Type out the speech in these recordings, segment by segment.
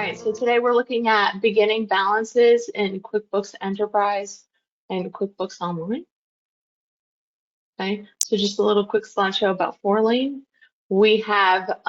right, so today we're looking at beginning balances in QuickBooks Enterprise and QuickBooks Online. Okay, so just a little quick slideshow about Fourlane. We have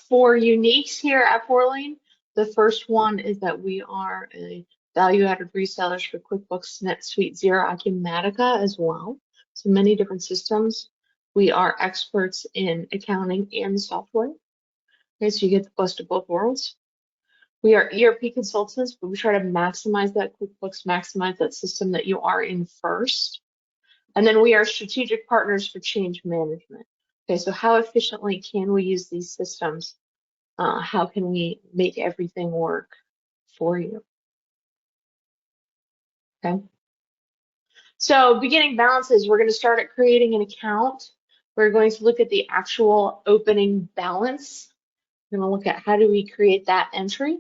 4 uniques here at Fourlane. The first one is that we are a value-added resellers for QuickBooks, NetSuite, Xero, Acumatica as well. So many different systems. We are experts in accounting and software. Okay, so you get the best of both worlds. We are ERP consultants, but we try to maximize that QuickBooks, maximize that system that you are in first. And then we are strategic partners for change management. Okay, so how efficiently can we use these systems? How can we make everything work for you? Okay. So beginning balances, we're going to start at creating an account. We're going to look at the actual opening balance. We're going to look at how do we create that entry,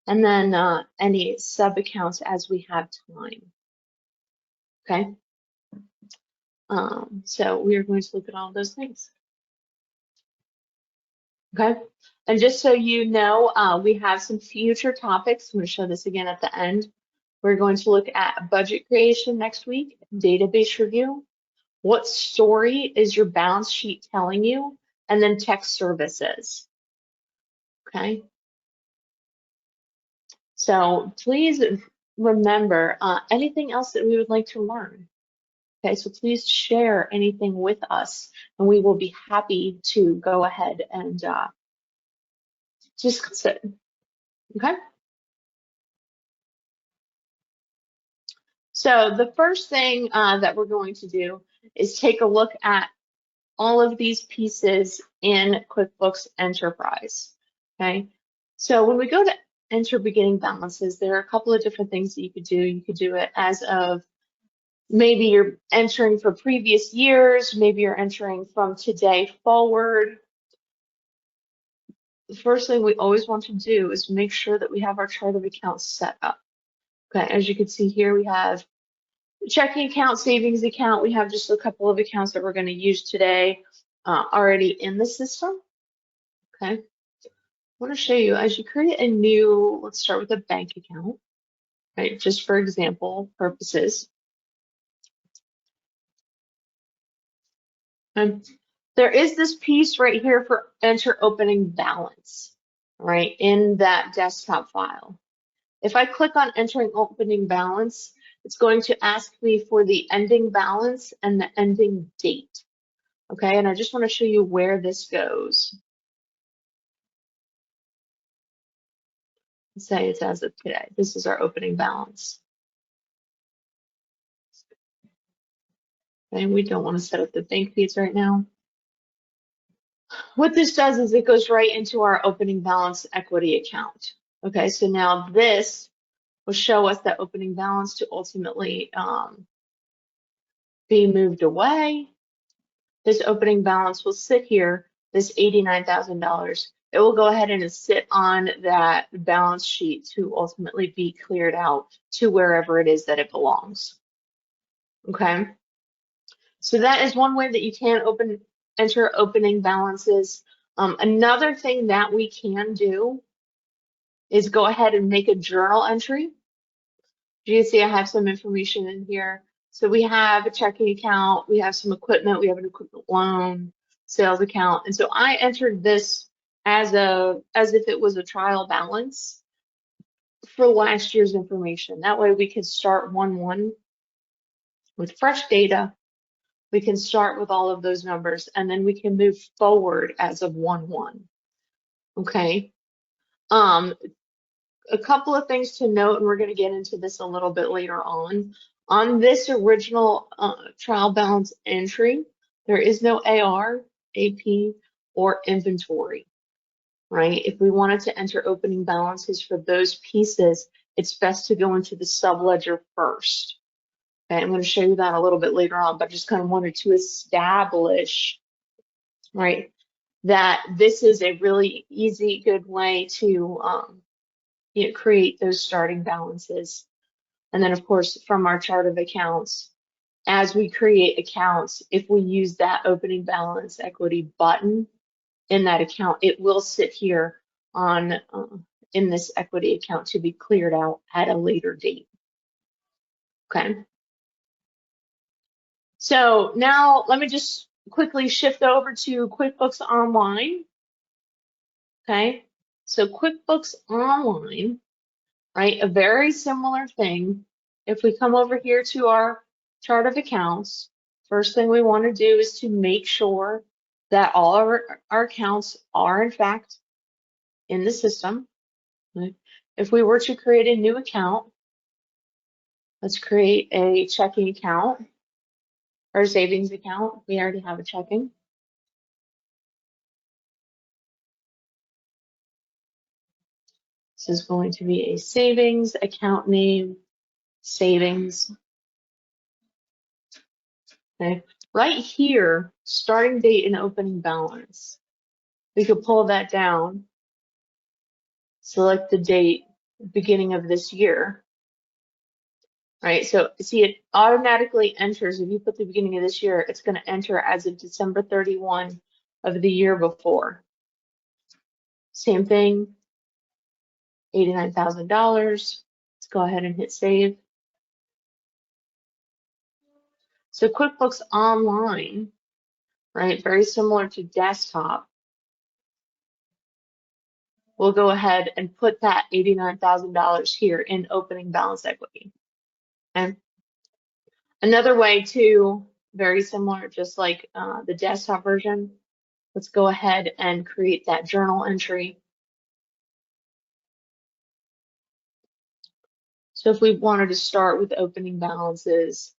and then any sub accounts as we have time. Okay. So we are going to look at all those things. Okay. And just so you know, we have some future topics. I'm going to show this again at the end. We're going to look at budget creation next week, database review, what story is your balance sheet telling you, and then tech services. Okay. So please remember anything else that we would like to learn. Okay, so please share anything with us, and we will be happy to go ahead and discuss it. Okay. So the first thing that we're going to do is take a look at all of these pieces in QuickBooks Enterprise. Okay. So when we go to enter beginning balances, there are a couple of different things that you could do. You could do it as of maybe you're entering for previous years, maybe you're entering from today forward. The first thing we always want to do is make sure that we have our chart of accounts set up. Okay, as you can see here, we have checking account, savings account. We have just a couple of accounts that we're going to use today already in the system. Okay, I want to show you as you create a new, let's start with a bank account, right? Just for example purposes. And there is this piece right here for enter opening balance, right, in that desktop file. If I click on entering opening balance, it's going to ask me for the ending balance and the ending date. Okay, and I just want to show you where this goes. Let's say it's as of today. This is our opening balance. Okay, we don't want to set up the bank feeds right now. What this does is it goes right into our opening balance equity account. Okay, so now this will show us that opening balance to ultimately be moved away. This opening balance will sit here, this $89,000. It will go ahead and sit on that balance sheet to ultimately be cleared out to wherever it is that it belongs. Okay, so that is one way that you can enter opening balances. Another thing that we can do is go ahead and make a journal entry. You can see I have some information in here. So we have a checking account, we have some equipment, we have an equipment loan, sales account. And so I entered this as if it was a trial balance for last year's information. That way we could start 1/1 with fresh data. We can start with all of those numbers, and then we can move forward as of 1/1. Okay. A couple of things to note, and we're going to get into this a little bit later on. On this original trial balance entry, there is no AR, AP, or inventory, right? If we wanted to enter opening balances for those pieces, it's best to go into the subledger first. Okay, I'm going to show you that a little bit later on, but just kind of wanted to establish, right, that this is a really easy, good way to create those starting balances. And then, of course, from our chart of accounts, as we create accounts, if we use that opening balance equity button in that account, it will sit here on in this equity account to be cleared out at a later date. Okay. So now let me just quickly shift over to QuickBooks Online. Okay. So QuickBooks Online, right? A very similar thing. If we come over here to our chart of accounts, first thing we want to do is to make sure that all of our accounts are in fact in the system. Right? If we were to create a new account, let's create a checking account or a savings account. We already have a checking. This is going to be a savings account name, savings. Okay. Right here, starting date and opening balance. We could pull that down, select the date, beginning of this year. Right, so see, it automatically enters. If you put the beginning of this year, it's going to enter as of December 31 of the year before. Same thing, $89,000. Let's go ahead and hit save. So QuickBooks Online, right, very similar to desktop. We'll go ahead and put that $89,000 here in opening balance equity. And another way to, very similar, just like the desktop version, let's go ahead and create that journal entry. So if we wanted to start with opening balances,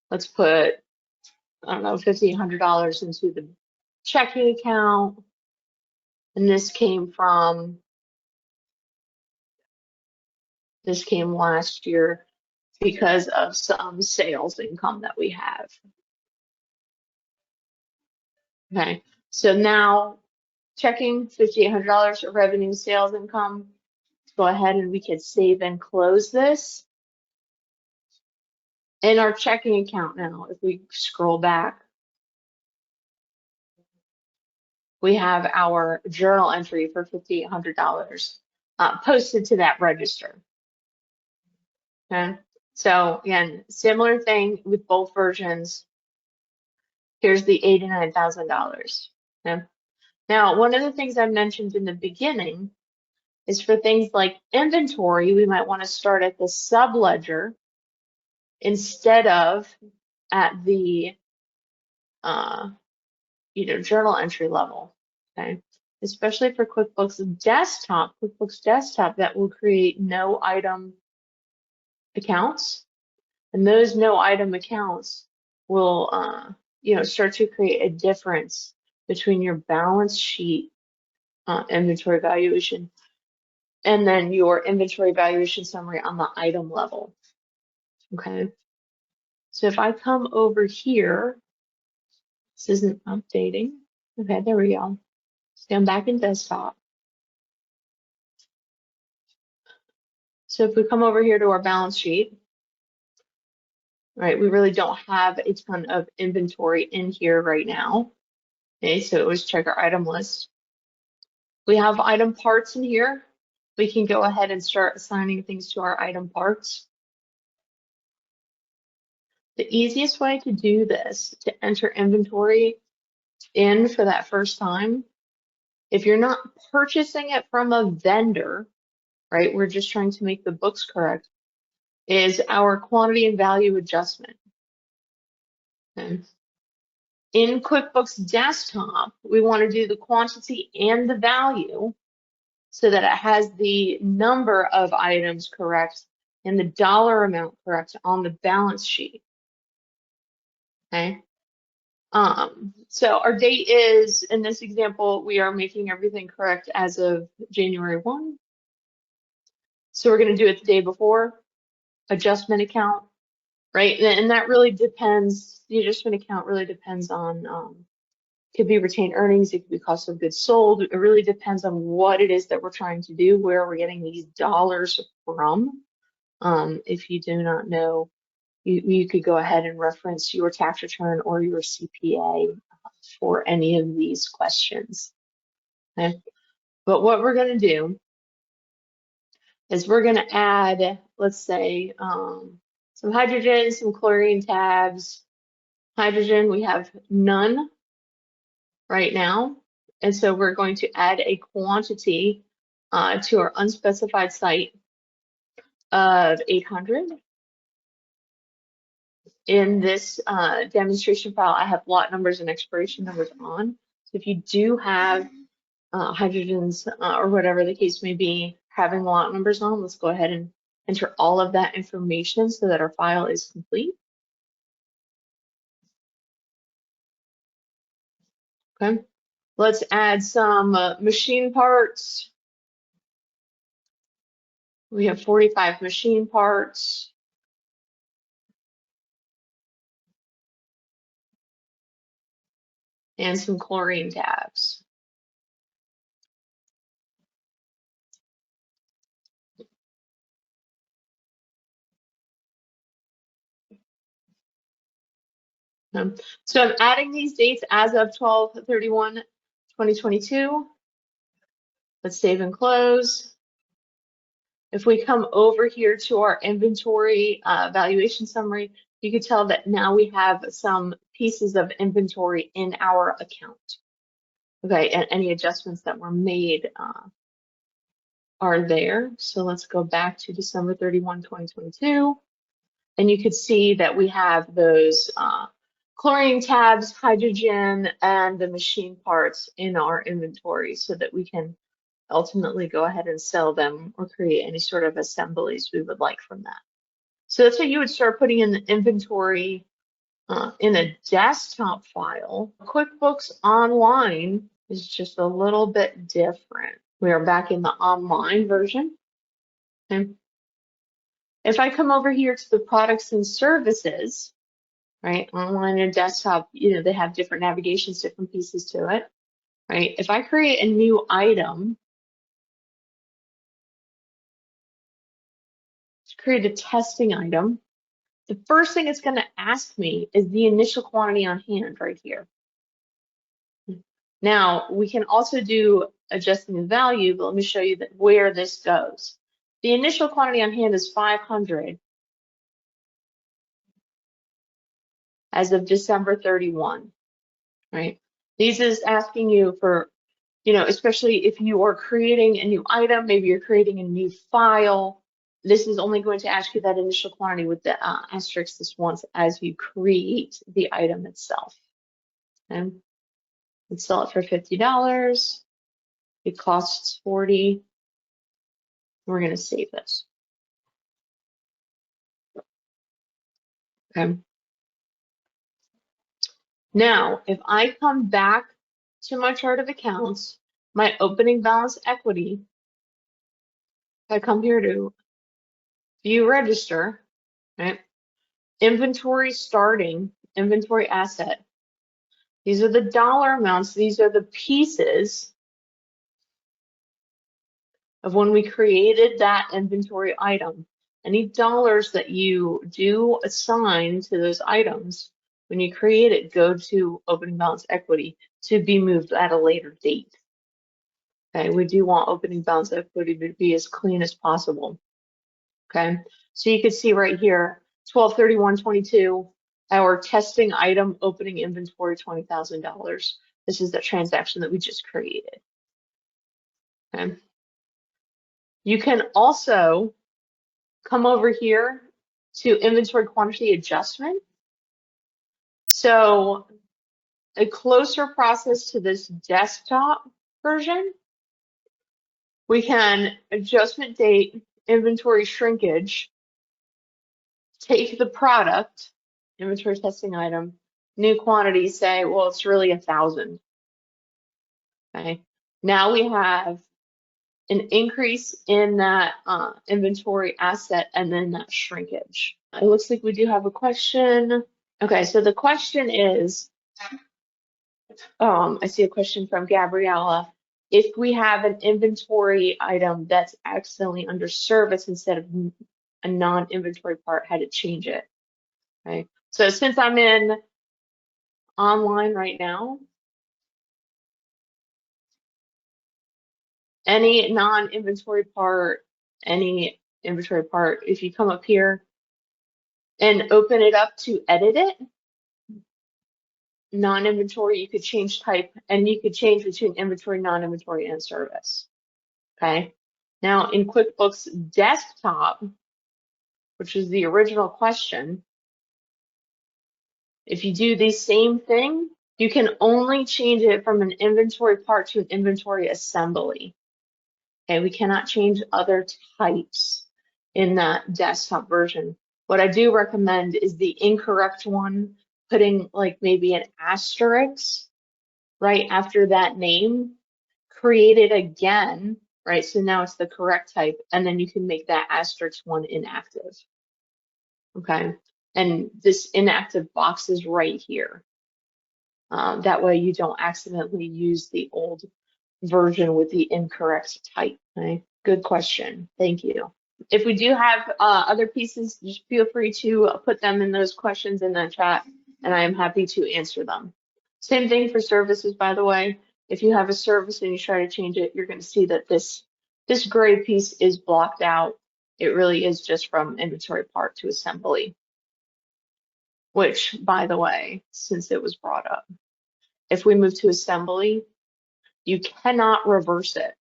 let's put, I don't know, $1,500 into the checking account. And this came last year because of some sales income that we have. Okay, so now checking $5,800 of revenue sales income. Let's go ahead and we can save and close this. In our checking account now, if we scroll back, we have our journal entry for $5,800 posted to that register. Okay, so again, similar thing with both versions. Here's the $89,000. Okay. Now, one of the things I mentioned in the beginning is for things like inventory, we might want to start at the subledger instead of at the journal entry level. Okay, especially for QuickBooks Desktop, that will create no item accounts, and those no item accounts will start to create a difference between your balance sheet inventory valuation and then your inventory valuation summary on the item level. Okay, so if I come over here, this isn't updating. Okay, there we go. So I'm back in desktop. So if we come over here to our balance sheet, right, we really don't have a ton of inventory in here right now. Okay, so it was check our item list. We have item parts in here. We can go ahead and start assigning things to our item parts. The easiest way to do this, to enter inventory in for that first time, if you're not purchasing it from a vendor, right, we're just trying to make the books correct, is our quantity and value adjustment. Okay. In QuickBooks Desktop, we want to do the quantity and the value so that it has the number of items correct and the dollar amount correct on the balance sheet. Okay. So our date is, in this example, we are making everything correct as of January 1. So we're going to do it the day before, adjustment account, right? And that really depends, the adjustment account really depends on, could be retained earnings, it could be cost of goods sold. It really depends on what it is that we're trying to do, where we're getting these dollars from. If you do not know, you could go ahead and reference your tax return or your CPA for any of these questions. Okay. But what we're going to do is we're going to add, let's say, some hydrogen, some chlorine tabs. Hydrogen, we have none right now. And so we're going to add a quantity to our unspecified site of 800. In this demonstration file, I have lot numbers and expiration numbers on. So if you do have hydrogens or whatever the case may be, having lot numbers on, let's go ahead and enter all of that information so that our file is complete. Okay, let's add some machine parts. We have 45 machine parts. And some chlorine tabs. So I'm adding these dates as of 12/31/2022. Let's save and close. If we come over here to our inventory valuation summary, you can tell that now we have some pieces of inventory in our account. Okay, and any adjustments that were made are there. So let's go back to December 31, 2022. And you could see that we have those chlorine tabs, hydrogen, and the machine parts in our inventory so that we can ultimately go ahead and sell them or create any sort of assemblies we would like from that. So that's what you would start putting in the inventory in a desktop file. QuickBooks Online is just a little bit different. We are back in the online version. Okay. If I come over here to the products and services, right, online and desktop, you know, they have different navigations, different pieces to it, right? If I create a new item, create a testing item, the first thing it's going to ask me is the initial quantity on hand right here. Now, we can also do adjusting the value, but let me show you where this goes. The initial quantity on hand is 500 as of December 31, right? These is asking you for, you know, especially if you are creating a new item, maybe you're creating a new file, this is only going to ask you that initial quantity with the asterisk this once as you create the item itself. Okay? Let's sell it for $50. It costs $40. We're going to save this. Okay. Now, if I come back to my chart of accounts, my opening balance equity, I come here to view register, right? Inventory starting, inventory asset. These are the dollar amounts. These are the pieces of when we created that inventory item. Any dollars that you do assign to those items, when you create it, go to opening balance equity to be moved at a later date. Okay, we do want opening balance equity to be as clean as possible. Okay, so you can see right here, 12/31/22, our testing item opening inventory $20,000. This is the transaction that we just created. Okay. You can also come over here to inventory quantity adjustment. So a closer process to this desktop version, we can adjustment date, inventory shrinkage, take the product, inventory testing item, new quantity, say, well, it's really 1,000. Okay. Now we have an increase in that inventory asset and then that shrinkage. It looks like we do have a question. Okay, so the question is, I see a question from Gabriella. If we have an inventory item that's accidentally under service instead of a non-inventory part, how to change it? Okay, so since I'm in online right now, Any non-inventory part, any inventory part, if you come up here and open it up to edit it, non-inventory, you could change type, and you could change between inventory, non-inventory, and service. Okay. Now in QuickBooks Desktop, which is the original question, if you do the same thing, you can only change it from an inventory part to an inventory assembly. Okay, we cannot change other types in that desktop version. What I do recommend is the incorrect one, putting like maybe an asterisk right after that name, create it again, right? So now it's the correct type, and then you can make that asterisk one inactive. Okay, and this inactive box is right here. That way you don't accidentally use the old version with the incorrect type. Okay? Good question. Thank you. If we do have other pieces, just feel free to put them in those questions in the chat, and I am happy to answer them. Same thing for services, by the way. If you have a service and you try to change it, you're going to see that this gray piece is blocked out. It really is just from inventory part to assembly, which, by the way, since it was brought up, if we move to assembly, you cannot reverse it.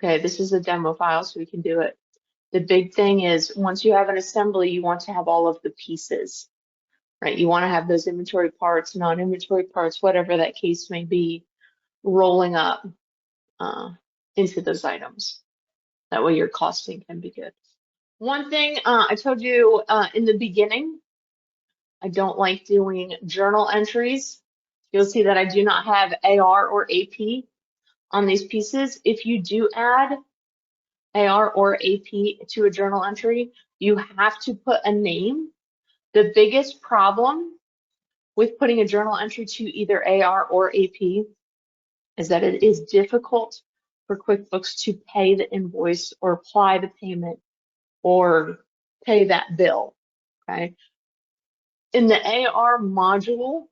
Okay, this is a demo file, so we can do it. The big thing is once you have an assembly, you want to have all of the pieces, right? You want to have those inventory parts, non-inventory parts, whatever that case may be, rolling up into those items. That way your costing can be good. One thing I told you in the beginning, I don't like doing journal entries. You'll see that I do not have AR or AP on these pieces. If you do add AR or AP to a journal entry, you have to put a name. The biggest problem with putting a journal entry to either AR or AP is that it is difficult for QuickBooks to pay the invoice or apply the payment or pay that bill, okay? In the AR module,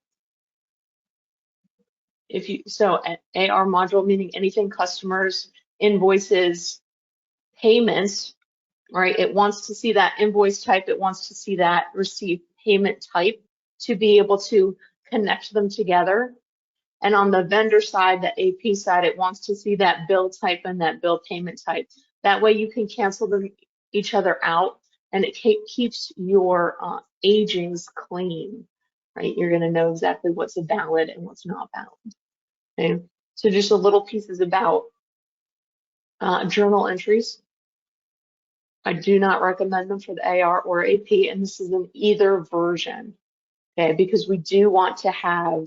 AR module meaning anything customers, invoices, payments, right? It wants to see that invoice type. It wants to see that receive payment type to be able to connect them together. And on the vendor side, the AP side, it wants to see that bill type and that bill payment type. That way you can cancel them each other out, and it keeps your agings clean, right? You're going to know exactly what's valid and what's not valid. Okay, so just a little pieces about journal entries. I do not recommend them for the AR or AP, and this is in either version, okay? Because we do want to have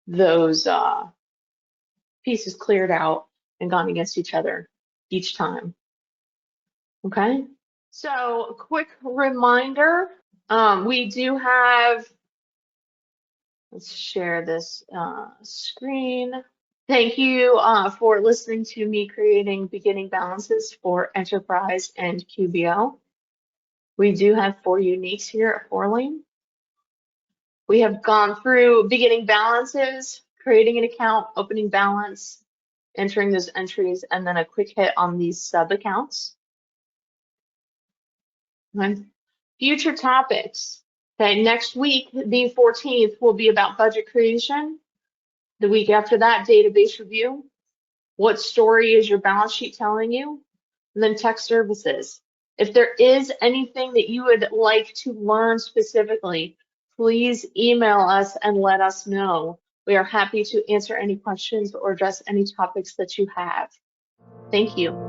those pieces cleared out and gone against each other each time, okay? So, quick reminder, we do have, let's share this screen. Thank you for listening to me creating beginning balances for Enterprise and QBO. We do have 4 uniques here at Fourlane. We have gone through beginning balances, creating an account, opening balance, entering those entries, and then a quick hit on these sub accounts. Okay. Future topics. Okay, next week, the 14th, will be about budget creation. The week after that, database review. What story is your balance sheet telling you? And then tech services. If there is anything that you would like to learn specifically, please email us and let us know. We are happy to answer any questions or address any topics that you have. Thank you.